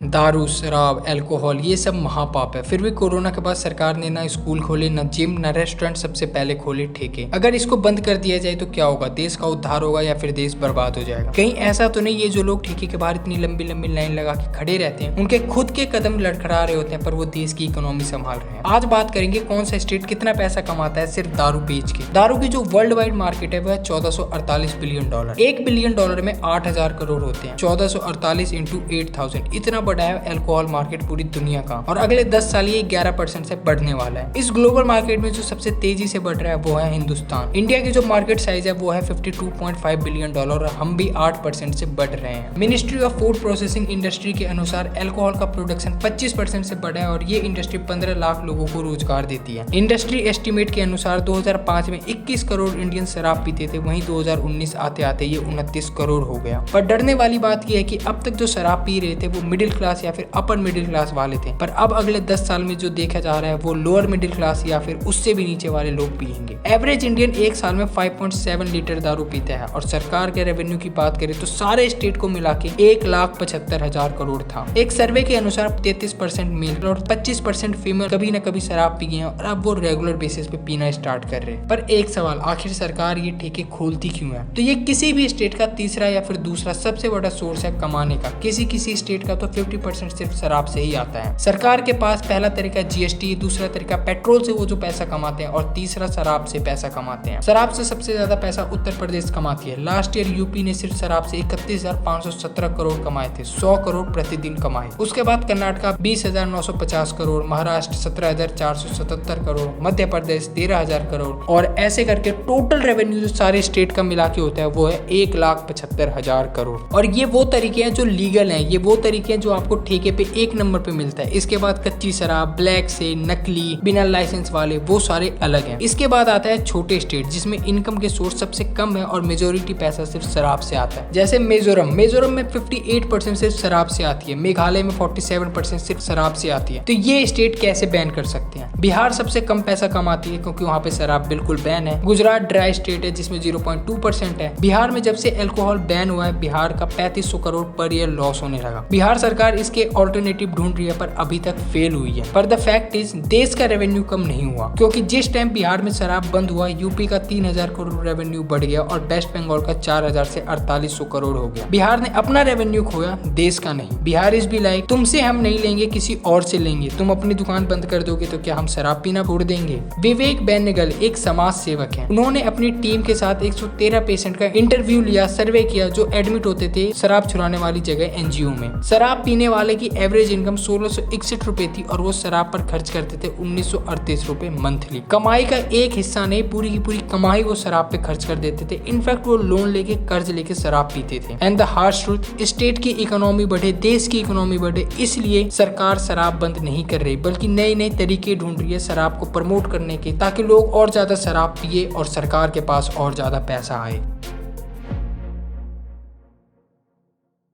दारू, शराब, अल्कोहल ये सब महापाप है। फिर भी कोरोना के बाद सरकार ने ना स्कूल खोले, ना जिम, ना रेस्टोरेंट, सबसे पहले खोले ठेके। अगर इसको बंद कर दिया जाए तो क्या होगा? देश का उद्धार होगा या फिर देश बर्बाद हो जाएगा? कहीं ऐसा तो नहीं ये जो लोग ठेके के बाहर इतनी लंबी लंबी लाइन लगा के खड़े रहते हैं, उनके खुद के कदम लड़खड़ा रहे होते हैं पर वो देश की इकोनॉमी संभाल रहे हैं। आज बात करेंगे कौन सा स्टेट कितना पैसा कमाता है सिर्फ दारू बेच के। दारू की जो वर्ल्ड वाइड मार्केट है वह $1448 बिलियन। $1 बिलियन में 8,000 करोड़ होते हैं। 1448 इंटू 8,000 इतना बड़ा है अल्कोहल मार्केट पूरी दुनिया का, और अगले 10 साल ये 11% से बढ़ने वाला है। इस ग्लोबल मार्केट में जो सबसे तेजी से बढ़ रहा है वो है हिंदुस्तान। इंडिया की जो मार्केट साइज है वो है $52.5 बिलियन और हम भी 8% से बढ़ रहे हैं। Ministry of food processing industry के अनुसार अल्कोहल का प्रोडक्शन 25% से बढ़ा है और ये इंडस्ट्री 15 लाख लोगों को रोजगार देती है। इंडस्ट्री एस्टिमेट के अनुसार 2005 में 21 करोड़ इंडियन शराब पीते थे, वहीं 2019 आते आते ये 29 करोड़ हो गया। पर डरने वाली बात यह है कि अब तक जो शराब पी रहे थे वो मिडिल क्लास या फिर अपर मिडिल क्लास वाले थे, पर अब अगले 10 साल में जो देखा जा रहा है वो लोअर मिडिल क्लास या फिर उससे भी नीचे वाले लोग पिएंगे। एवरेज इंडियन एक साल में 5.7 लीटर दारू पीता है और सरकार के रेवेन्यू की बात करें तो सारे स्टेट को मिला के 1,75,000 करोड़ था। एक सर्वे के अनुसार 33% मेल और 25% फीमेल कभी न कभी शराब पी गए हैं और अब वो रेगुलर बेसिस पे पीना स्टार्ट कर रहे हैं। पर एक सवाल, आखिर सरकार ये ठेके खोलती क्यों है? तो ये किसी भी स्टेट का तीसरा या फिर दूसरा सबसे बड़ा सोर्स है कमाने का। किसी स्टेट का तो 50% सिर्फ शराब से ही आता है। सरकार के पास पहला तरीका जीएसटी, दूसरा तरीका पेट्रोल से वो जो पैसा कमाते हैं और तीसरा शराब से पैसा कमाते हैं। शराब से सबसे ज्यादा पैसा उत्तर प्रदेश कमाती है। लास्ट ईयर यूपी ने सिर्फ शराब से 31,517 करोड़ कमाए थे, 100 करोड़ प्रतिदिन कमाए। उसके बाद कर्नाटका 20,950 करोड़, महाराष्ट्र 17,477 करोड़, मध्य प्रदेश 13,000 करोड़, और ऐसे करके टोटल रेवेन्यू जो सारे स्टेट का मिला के होता है वो है 1,75,000 करोड़। और ये वो तरीके हैं जो लीगल हैं, ये वो तरीके हैं जो आपको ठेके पे एक नंबर पे मिलता है। इसके बाद कच्ची शराब, ब्लैक से, नकली, बिना लाइसेंस वाले, वो सारे अलग हैं। इसके बाद आता है छोटे स्टेट जिसमें इनकम के सोर्स सबसे कम है और मेजोरिटी पैसा सिर्फ शराब से आता है। जैसे मिजोरम में 58% सिर्फ शराब से आती है, मेघालय में 47% सिर्फ शराब से आती है। तो ये स्टेट कैसे बैन कर सकते हैं? बिहार सबसे कम पैसा कमाती है क्योंकि वहाँ पे शराब बिल्कुल बैन है। गुजरात ड्राई स्टेट है जिसमें 0.2% है। बिहार में जब से अल्कोहल बैन हुआ है बिहार का 3500 करोड़ पर ईयर लॉस होने लगा। बिहार सरकार इसके ऑल्टरनेटिव ढूंढ रही है पर अभी तक फेल हुई है। पर द फैक्ट इज देश का रेवेन्यू कम नहीं हुआ, क्योंकि जिस टाइम बिहार में शराब बंद हुआ यूपी का 3,000 करोड़ रेवेन्यू बढ़ गया और वेस्ट बंगाल का 4,000 से 4,800 करोड़ हो गया। बिहार ने अपना रेवेन्यू खोया, देश का नहीं। बिहार इज भी लाइक तुमसे हम नहीं लेंगे, किसी और से लेंगे। तुम अपनी दुकान बंद कर दोगे तो क्या हम शराब पीना छोड़ देंगे? विवेक बेनेगल एक समाज सेवक है। उन्होंने अपनी टीम के साथ 113 पेशेंट का इंटरव्यू लिया, सर्वे किया जो एडमिट होते थे शराब छुड़ाने वाली जगह एनजीओ में। शराब पीने वाले की एवरेज इनकम 1661 रुपए थी और वो शराब पर खर्च करते थे 1938 रुपए मंथली। कमाई का एक हिस्सा नहीं, पूरी की पूरी कमाई वो शराब पे खर्च कर देते थे। इनफैक्ट वो लोन लेके, कर्ज लेके शराब पीते थे। And the harsh truth, state की इकोनॉमी बढ़े, देश की इकोनॉमी बढ़े, इसलिए सरकार शराब बंद नहीं कर रही बल्कि नए नए तरीके ढूंढ रही है शराब को प्रमोट करने के, ताकि लोग और ज्यादा शराब पिए और सरकार के पास और ज्यादा पैसा आए।